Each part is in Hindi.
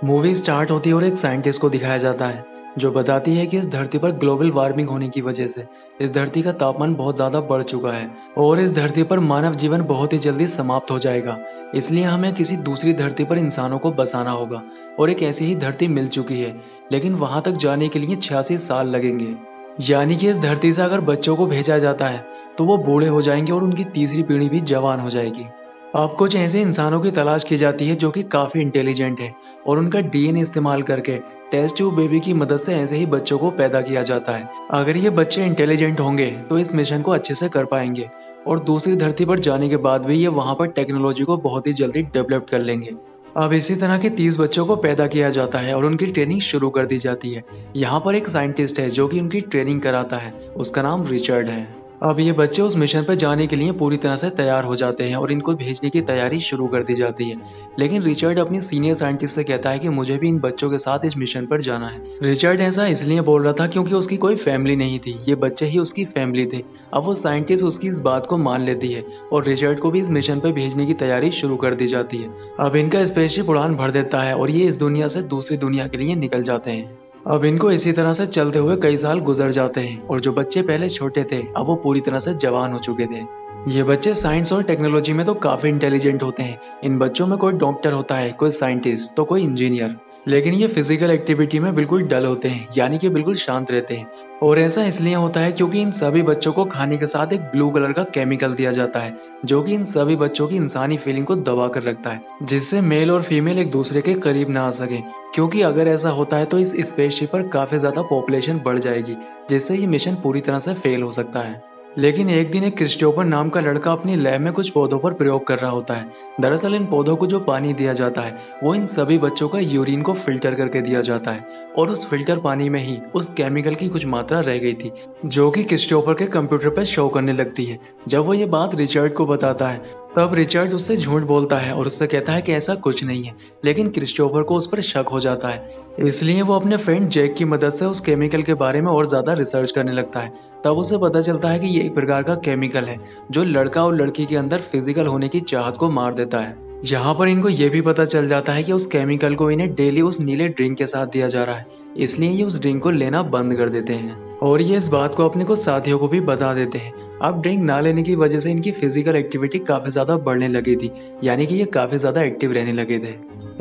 मूवी स्टार्ट होती है और एक साइंटिस्ट को दिखाया जाता है जो बताती है कि इस धरती पर ग्लोबल वार्मिंग होने की वजह से इस धरती का तापमान बहुत ज़्यादा बढ़ चुका है और इस धरती पर मानव जीवन बहुत ही जल्दी समाप्त हो जाएगा। इसलिए हमें किसी दूसरी धरती पर इंसानों को बसाना होगा और एक ऐसी ही धरती मिल चुकी है, लेकिन वहां तक जाने के लिए 86 साल लगेंगे। यानी कि इस धरती से अगर बच्चों को भेजा जाता है तो वो बूढ़े हो जाएंगे और उनकी तीसरी पीढ़ी भी जवान हो जाएगी। अब कुछ ऐसे इंसानों की तलाश की जाती है जो कि काफ़ी इंटेलिजेंट है और उनका डीएनए इस्तेमाल करके टेस्ट ट्यूब बेबी की मदद से ऐसे ही बच्चों को पैदा किया जाता है। अगर ये बच्चे इंटेलिजेंट होंगे तो इस मिशन को अच्छे से कर पाएंगे और दूसरी धरती पर जाने के बाद भी ये वहाँ पर टेक्नोलॉजी को बहुत ही जल्दी डेवलप कर लेंगे। अब इसी तरह के 30 बच्चों को पैदा किया जाता है और उनकी ट्रेनिंग शुरू कर दी जाती है। यहाँ पर एक साइंटिस्ट है जो कि उनकी ट्रेनिंग कराता है, उसका नाम रिचर्ड है। अब ये बच्चे उस मिशन पर जाने के लिए पूरी तरह से तैयार हो जाते हैं और इनको भेजने की तैयारी शुरू कर दी जाती है। लेकिन रिचर्ड अपनी सीनियर साइंटिस्ट से कहता है कि मुझे भी इन बच्चों के साथ इस मिशन पर जाना है। रिचर्ड ऐसा इसलिए बोल रहा था क्योंकि उसकी कोई फैमिली नहीं थी, ये बच्चे ही उसकी फैमिली थे। अब वो साइंटिस्ट उसकी इस बात को मान लेती है और रिचर्ड को भी इस मिशन पर भेजने की तैयारी शुरू कर दी जाती है। अब इनका स्पेसशिप उड़ान भर देता है और ये इस दुनिया से दूसरी दुनिया के लिए निकल जाते हैं। अब इनको इसी तरह से चलते हुए कई साल गुजर जाते हैं और जो बच्चे पहले छोटे थे अब वो पूरी तरह से जवान हो चुके थे। ये बच्चे साइंस और टेक्नोलॉजी में तो काफी इंटेलिजेंट होते हैं। इन बच्चों में कोई डॉक्टर होता है, कोई साइंटिस्ट तो कोई इंजीनियर। लेकिन ये फिजिकल एक्टिविटी में बिल्कुल डल होते हैं, यानी कि बिल्कुल शांत रहते हैं। और ऐसा इसलिए होता है क्योंकि इन सभी बच्चों को खाने के साथ एक ब्लू कलर का केमिकल दिया जाता है जो कि इन सभी बच्चों की इंसानी फीलिंग को दबा कर रखता है, जिससे मेल और फीमेल एक दूसरे के करीब ना आ सके। क्योंकि अगर ऐसा होता है तो इस स्पेसशिप पर काफी ज्यादा पॉपुलेशन बढ़ जाएगी, जिससे ये मिशन पूरी तरह से फेल हो सकता है। लेकिन एक दिन एक क्रिस्टोफर नाम का लड़का अपनी लैब में कुछ पौधों पर प्रयोग कर रहा होता है। दरअसल इन पौधों को जो पानी दिया जाता है वो इन सभी बच्चों का यूरिन को फिल्टर करके दिया जाता है और उस फिल्टर पानी में ही उस केमिकल की कुछ मात्रा रह गई थी जो कि क्रिस्टोफर के कंप्यूटर पर शो करने लगती है। जब वो ये बात रिचर्ड को बताता है तब रिचर्ड उससे झूठ बोलता है और उससे कहता है कि ऐसा कुछ नहीं है, लेकिन क्रिस्टोफर को उस पर शक हो जाता है। इसलिए वो अपने फ्रेंड जैक की मदद से उस केमिकल के बारे में और ज्यादा रिसर्च करने लगता है। तब उसे पता चलता है कि ये एक प्रकार का केमिकल है जो लड़का और लड़की के अंदर फिजिकल होने की चाहत को मार देता है। यहाँ पर इनको ये भी पता चल जाता है कि उस केमिकल को इन्हें डेली उस नीले ड्रिंक के साथ दिया जा रहा है, इसलिए ये उस ड्रिंक को लेना बंद कर देते हैं और ये इस बात को अपने कुछ साथियों को भी बता देते हैं। अब ड्रिंक ना लेने की वजह से इनकी फिजिकल एक्टिविटी काफी ज्यादा बढ़ने लगी थी, यानी कि ये काफी ज्यादा एक्टिव रहने लगे थे।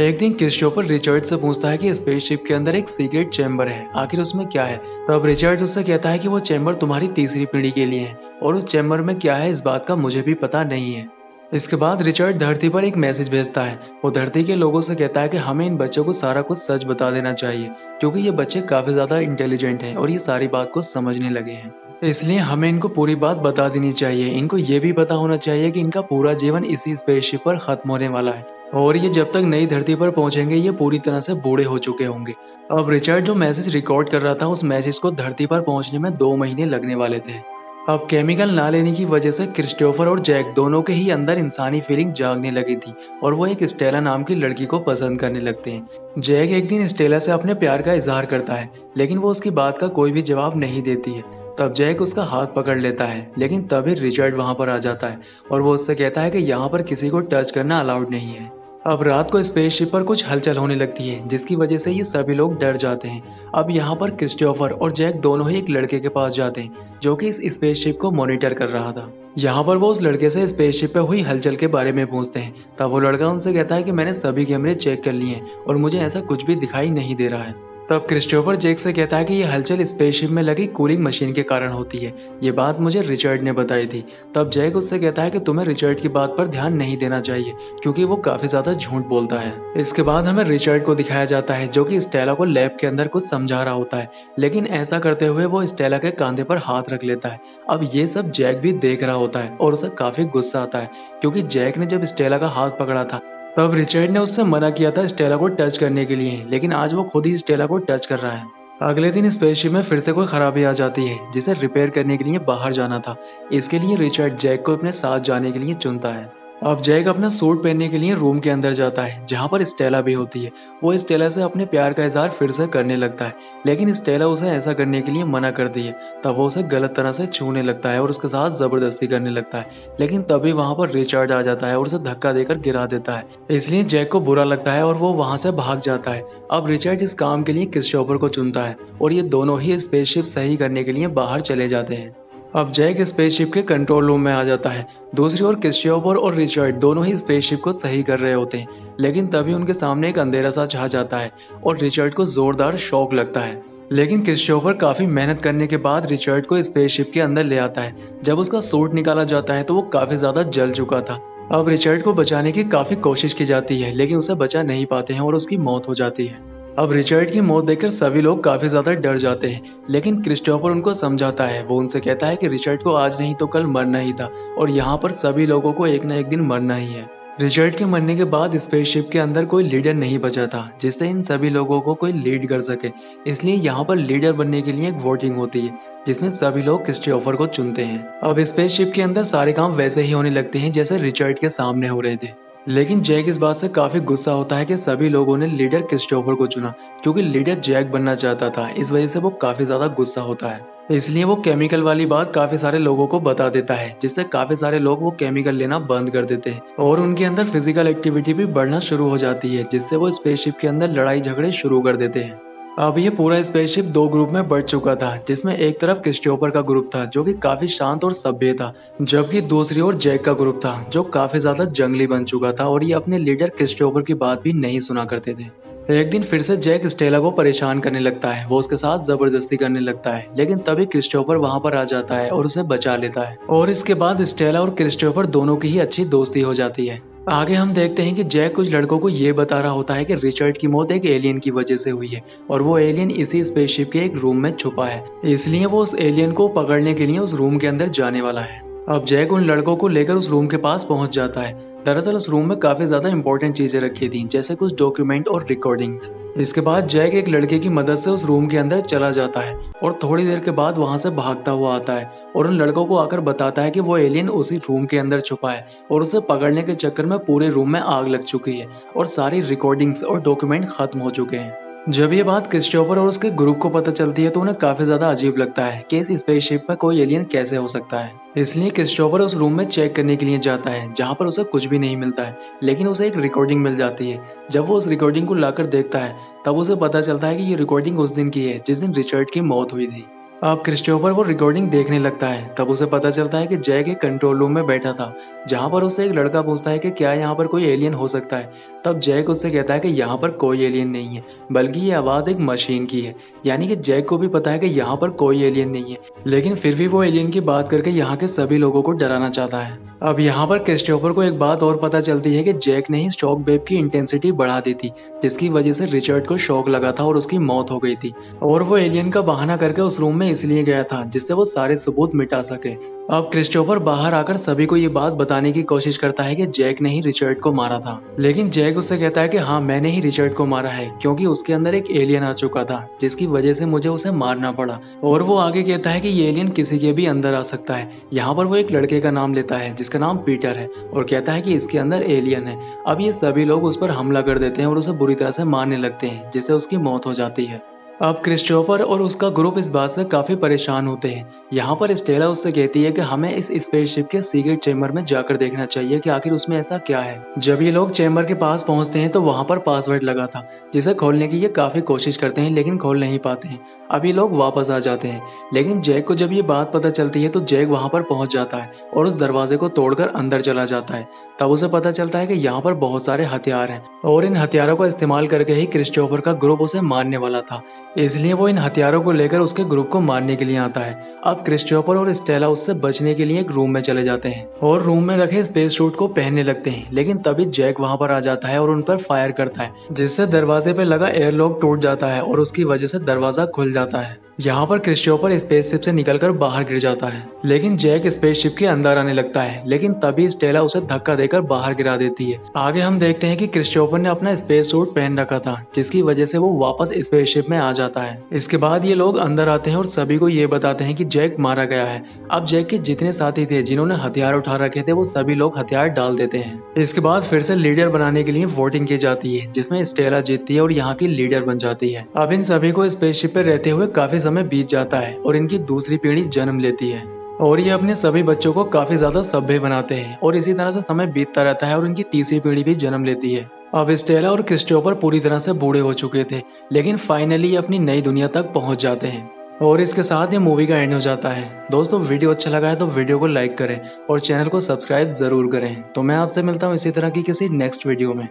एक दिन क्रिस्टोफर रिचर्ड से पूछता है कि स्पेसशिप के अंदर एक सीक्रेट चैम्बर है, आखिर उसमें क्या है। तब रिचर्ड उससे कहता है कि वो चैम्बर तुम्हारी तीसरी पीढ़ी के लिए है और उस चैम्बर में क्या है इस बात का मुझे भी पता नहीं है। इसके बाद रिचर्ड धरती पर एक मैसेज भेजता है। वो धरती के लोगों से कहता है कि हमें इन बच्चों को सारा कुछ सच बता देना चाहिए क्योंकि ये बच्चे काफी ज्यादा इंटेलिजेंट हैं और ये सारी बात को समझने लगे हैं, इसलिए हमें इनको पूरी बात बता देनी चाहिए। इनको ये भी पता होना चाहिए कि इनका पूरा जीवन इसी स्पेसशिप पर खत्म होने वाला है और ये जब तक नई धरती पर पहुंचेंगे ये पूरी तरह से बूढ़े हो चुके होंगे। अब रिचर्ड जो मैसेज रिकॉर्ड कर रहा था उस मैसेज को धरती पर पहुंचने में 2 महीने लगने वाले थे। अब केमिकल ना लेने की वजह से क्रिस्टोफर और जैक दोनों के ही अंदर इंसानी फीलिंग जागने लगी थी और वो एक स्टेला नाम की लड़की को पसंद करने लगते हैं। जैक एक दिन स्टेला से अपने प्यार का इजहार करता है, लेकिन वो उसकी बात का कोई भी जवाब नहीं देती है। तब जैक उसका हाथ पकड़ लेता है, लेकिन तभी रिचर्ड वहां पर आ जाता है और वो उससे कहता है कि यहाँ पर किसी को टच करना अलाउड नहीं है। अब रात को स्पेसशिप पर कुछ हलचल होने लगती है जिसकी वजह से ये सभी लोग डर जाते हैं। अब यहाँ पर क्रिस्टोफर और जैक दोनों ही एक लड़के के पास जाते हैं जो कि इस स्पेसशिप को मॉनिटर कर रहा था। यहाँ पर वो उस लड़के से स्पेसशिप पे हुई हलचल के बारे में पूछते हैं। तब वो लड़का उनसे कहता है कि मैंने सभी कैमरे चेक कर लिए हैं और मुझे ऐसा कुछ भी दिखाई नहीं दे रहा है। तब क्रिस्टोफर जैक से कहता है कि ये हलचल स्पेसशिप में लगी कूलिंग मशीन के कारण होती है, ये बात मुझे रिचर्ड ने बताई थी। तब जैक उससे कहता है कि तुम्हें रिचर्ड की बात पर ध्यान नहीं देना चाहिए क्योंकि वो काफी ज्यादा झूठ बोलता है। इसके बाद हमें रिचर्ड को दिखाया जाता है जो कि स्टेला को लैब के अंदर कुछ समझा रहा होता है, लेकिन ऐसा करते हुए वो स्टेला के कंधे पर हाथ रख लेता है। अब ये सब जैक भी देख रहा होता है और उसे काफी गुस्सा आता है क्योंकि जैक ने जब स्टेला का हाथ पकड़ा था तब रिचर्ड ने उससे मना किया था स्टेला को टच करने के लिए, लेकिन आज वो खुद ही स्टेला को टच कर रहा है। अगले दिन स्पेसशिप में फिर से कोई खराबी आ जाती है जिसे रिपेयर करने के लिए बाहर जाना था। इसके लिए रिचर्ड जैक को अपने साथ जाने के लिए चुनता है। अब जैक अपना सूट पहनने के लिए रूम के अंदर जाता है जहाँ पर स्टेला भी होती है। वो स्टेला से अपने प्यार का इजहार फिर से करने लगता है, लेकिन स्टेला उसे ऐसा करने के लिए मना करती है। तब वो उसे गलत तरह से छूने लगता है और उसके साथ जबरदस्ती करने लगता है, लेकिन तभी वहाँ पर रिचर्ड आ जाता है और उसे धक्का देकर गिरा देता है। इसलिए जैक को बुरा लगता है और वो वहाँ से भाग जाता है। अब रिचर्ड इस काम के लिए क्रिस्टोफर को चुनता है और ये दोनों ही स्पेसशिप सही करने के लिए बाहर चले जाते हैं। अब जैक स्पेसशिप के कंट्रोल रूम में आ जाता है। दूसरी ओर क्रिस्टोफर और रिचर्ड दोनों ही स्पेसशिप को सही कर रहे होते हैं, लेकिन तभी उनके सामने एक अंधेरा सा छा जाता है और रिचर्ड को जोरदार शॉक लगता है। लेकिन क्रिस्टोफर काफी मेहनत करने के बाद रिचर्ड को स्पेसशिप के अंदर ले आता है। जब उसका सूट निकाला जाता है तो वो काफी ज्यादा जल चुका था। अब रिचर्ड को बचाने की काफी कोशिश की जाती है, लेकिन उसे बचा नहीं पाते हैं और उसकी मौत हो जाती है। अब रिचर्ड की मौत देखकर सभी लोग काफी ज्यादा डर जाते हैं, लेकिन क्रिस्टोफर उनको समझाता है। वो उनसे कहता है कि रिचर्ड को आज नहीं तो कल मरना ही था और यहाँ पर सभी लोगों को एक न एक दिन मरना ही है। रिचर्ड के मरने के बाद स्पेसशिप के अंदर कोई लीडर नहीं बचा था जिससे इन सभी लोगों को कोई लीड कर सके। इसलिए यहाँ पर लीडर बनने के लिए एक वोटिंग होती है जिसमें सभी लोग क्रिस्टोफर को चुनते हैं। अब स्पेसशिप के अंदर सारे काम वैसे ही होने लगते हैं जैसे रिचर्ड के सामने हो रहे थे, लेकिन जैक इस बात से काफी गुस्सा होता है कि सभी लोगों ने लीडर क्रिस्टोफर को चुना, क्योंकि लीडर जैक बनना चाहता था। इस वजह से वो काफी ज्यादा गुस्सा होता है। इसलिए वो केमिकल वाली बात काफी सारे लोगों को बता देता है, जिससे काफी सारे लोग वो केमिकल लेना बंद कर देते हैं और उनके अंदर फिजिकल एक्टिविटी भी बढ़ना शुरू हो जाती है, जिससे वो स्पेसशिप के अंदर लड़ाई झगड़े शुरू कर देते हैं। अब ये पूरा स्पेसशिप दो ग्रुप में बढ़ चुका था, जिसमें एक तरफ क्रिस्टोफर का ग्रुप था जो कि काफी शांत और सभ्य था, जबकि दूसरी ओर जैक का ग्रुप था जो काफी ज्यादा जंगली बन चुका था और ये अपने लीडर क्रिस्टोफर की बात भी नहीं सुना करते थे। एक दिन फिर से जैक स्टेला को परेशान करने लगता है। वो उसके साथ जबरदस्ती करने लगता है, लेकिन तभी क्रिस्टोफर वहां पर आ जाता है और उसे बचा लेता है और इसके बाद स्टेला और क्रिस्टोफर दोनों की ही अच्छी दोस्ती हो जाती है। आगे हम देखते हैं कि जैक कुछ लड़कों को ये बता रहा होता है कि रिचर्ड की मौत एक एलियन की वजह से हुई है और वो एलियन इसी स्पेसशिप के एक रूम में छुपा है, इसलिए वो उस एलियन को पकड़ने के लिए उस रूम के अंदर जाने वाला है। अब जैक उन लड़कों को लेकर उस रूम के पास पहुंच जाता है। दरअसल उस रूम में काफी ज्यादा इंपॉर्टेंट चीजें रखी थी, जैसे कुछ डॉक्यूमेंट और रिकॉर्डिंग्स। इसके बाद जैक एक लड़के की मदद से उस रूम के अंदर चला जाता है और थोड़ी देर के बाद वहां से भागता हुआ आता है और उन लड़कों को आकर बताता है कि वो एलियन उसी रूम के अंदर छुपा है और उसे पकड़ने के चक्कर में पूरे रूम में आग लग चुकी है और सारी रिकॉर्डिंग्स और डॉक्यूमेंट खत्म हो चुके हैं। जब ये बात क्रिस्टोफर और उसके ग्रुप को पता चलती है तो उन्हें काफी ज्यादा अजीब लगता है कि इस स्पेसशिप में कोई एलियन कैसे हो सकता है। इसलिए क्रिस्टोफर उस रूम में चेक करने के लिए जाता है, जहाँ पर उसे कुछ भी नहीं मिलता है, लेकिन उसे एक रिकॉर्डिंग मिल जाती है। जब वो उस रिकॉर्डिंग को लाकर देखता है तब उसे पता चलता है कि ये रिकॉर्डिंग उस दिन की है जिस दिन रिचर्ड की मौत हुई थी। अब क्रिस्टोफर वो रिकॉर्डिंग देखने लगता है। तब उसे पता चलता है कि जैक एक कंट्रोल रूम में बैठा था, जहां पर उससे एक लड़का पूछता है कि क्या यहाँ पर कोई एलियन हो सकता है। तब जैक उससे कहता है कि यहाँ पर कोई एलियन नहीं है, बल्कि ये आवाज एक मशीन की है। यानी कि जैक को भी पता है कि यहाँ पर कोई एलियन नहीं है, लेकिन फिर भी वो एलियन की बात करके यहाँ के सभी लोगों को डराना चाहता है। अब यहाँ पर क्रिस्टोफर को एक बात और पता चलती है कि जैक ने ही शॉक वेव की इंटेंसिटी बढ़ा दी थी, जिसकी वजह से रिचर्ड को शॉक लगा था और उसकी मौत हो गई थी। और वो एलियन का बहाना करके उस रूम में इसलिए गया था जिससे वो सारे सबूत मिटा सके। अब क्रिस्टोफर बाहर आकर सभी को ये बात बताने की कोशिश करता है कि जैक ने ही रिचर्ड को मारा था, लेकिन जैक उससे कहता है कि हाँ, मैंने ही रिचर्ड को मारा है, क्योंकि उसके अंदर एक एलियन आ चुका था जिसकी वजह से मुझे उसे मारना पड़ा। और वो आगे कहता है कि ये एलियन किसी के भी अंदर आ सकता है। यहाँ पर वो एक लड़के का नाम लेता है जिसका नाम पीटर है और कहता है कि इसके अंदर एलियन है। अब ये सभी लोग उस पर हमला कर देते हैं और उसे बुरी तरह से मारने लगते हैं, जिससे उसकी मौत हो जाती है। अब क्रिस्टोफर और उसका ग्रुप इस बात से काफी परेशान होते हैं। यहाँ पर स्टेला उससे कहती है कि हमें इस स्पेसशिप के सीक्रेट चेम्बर में जाकर देखना चाहिए कि आखिर उसमें ऐसा क्या है। जब ये लोग चेम्बर के पास पहुंचते हैं तो वहां पर पासवर्ड लगा था, जिसे खोलने की ये काफी कोशिश करते हैं लेकिन खोल नहीं पाते हैं। अब ये लोग वापस आ जाते हैं, लेकिन जैक को जब ये बात पता चलती है तो जैक वहां पर पहुंच जाता है और उस दरवाजे को तोड़कर अंदर चला जाता है। तब उसे पता चलता है कि यहाँ पर बहुत सारे हथियार हैं और इन हथियारों का इस्तेमाल करके ही क्रिस्टोफर का ग्रुप उसे मारने वाला था, इसलिए वो इन हथियारों को लेकर उसके ग्रुप को मारने के लिए आता है। अब क्रिस्टोफर और स्टेला उससे बचने के लिए एक रूम में चले जाते हैं और रूम में रखे स्पेस सूट को पहनने लगते हैं, लेकिन तभी जैक वहां पर आ जाता है और उन पर फायर करता है, जिससे दरवाजे पे लगा एयरलॉक टूट जाता है और उसकी वजह से दरवाजा खुल जाता है। यहाँ पर क्रिस्टोफर स्पेसशिप से निकलकर बाहर गिर जाता है, लेकिन जैक स्पेसशिप के अंदर आने लगता है, लेकिन तभी स्टेला उसे धक्का देकर बाहर गिरा देती है। आगे हम देखते हैं कि क्रिस्टोफर ने अपना स्पेस सूट पहन रखा था, जिसकी वजह से वो वापस स्पेसशिप में आ जाता है। इसके बाद ये लोग अंदर आते हैं और सभी को ये बताते हैं कि जैक मारा गया है। अब जैक के जितने साथी थे जिन्होंने हथियार उठा रखे थे, वो सभी लोग हथियार डाल देते हैं। इसके बाद फिर से लीडर बनाने के लिए वोटिंग की जाती है, जिसमें स्टेला जीतती है और यहाँ की लीडर बन जाती है। अब इन सभी को स्पेसशिप पे रहते हुए काफी समय बीत जाता है और इनकी दूसरी पीढ़ी जन्म लेती है और ये अपने सभी बच्चों को काफी ज्यादा सभ्य बनाते हैं और इसी तरह से समय बीतता रहता है और इनकी तीसरी पीढ़ी भी जन्म लेती है। अब स्टेला और क्रिस्टोफर पूरी तरह से बूढ़े हो चुके थे, लेकिन फाइनली ये अपनी नई दुनिया तक पहुंच जाते हैं और इसके साथ ये मूवी का एंड हो जाता है। दोस्तों, वीडियो अच्छा लगा है तो वीडियो को लाइक करें और चैनल को सब्सक्राइब जरूर करें। तो मैं आपसे मिलता हूँ इसी तरह की किसी नेक्स्ट वीडियो में।